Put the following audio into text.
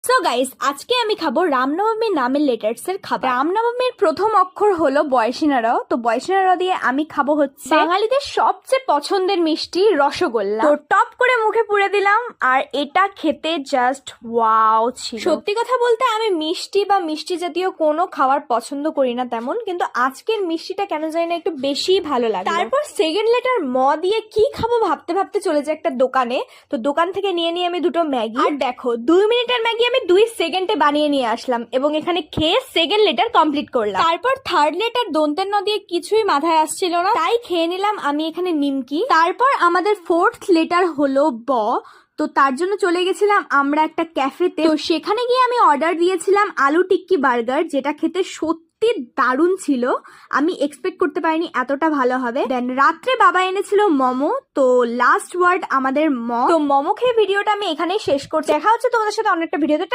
So guys, আজকে আমি খাবো রামনবমীর নামের লেটার্স এর খাবার। রামনবমীর প্রথম অক্ষর হলো বয়সিনারা, তো বয়সিনারা দিয়ে আমি খাবো হচ্ছে বাঙালিদের সবচেয়ে পছন্দের মিষ্টি রসগোল্লা। তো টপ করে মুখে পুরে দিলাম, আর এটা খেতে জাস্ট ওয়াও ছিল। সত্যি কথা বলতে আমি মিষ্টি বা মিষ্টি জাতীয় কোনো খাবার পছন্দ করি না তেমন, কিন্তু আজকের মিষ্টিটা কেন জানি না একটু বেশি ভালো লাগে। তারপর সেকেন্ড লেটার ম দিয়ে কি খাবো ভাবতে ভাবতে চলে যায় একটা দোকানে। তো দোকান থেকে নিয়ে আমি দুটো ম্যাগি, আর দেখো 2 মিনিটের ম্যাগি আমি 2 সেকেন্ডে বানিয়ে নিয়ে আসলাম এবং এখানে খেয়ে সেকেন্ড লেটার কমপ্লিট করলাম। তারপর থার্ড লেটার দন্তের ন দিয়ে কিছুই মাথায় আসছিল না, তাই খেয়ে নিলাম আমি এখানে নিমকি। তারপর আমাদের ফোর্থ লেটার হলো ব, তো তার জন্য চলে গেছিলাম আমরা একটা ক্যাফেতে। তো সেখানে গিয়ে আমি অর্ডার দিয়েছিলাম আলু টিক্কি বার্গার, যেটা খেতে সত্যি দারুণ ছিল। আমি এক্সপেক্ট করতে পারিনি এতটা ভালো হবে। দেন রাত্রে বাবা এনেছিল মোমো, তো লাস্ট ওয়ার্ড আমাদের তো মোমো খেয়ে ভিডিওটা আমি এখানেই শেষ করছি। দেখা হচ্ছে তোমাদের সাথে অনেকটা ভিডিওতে।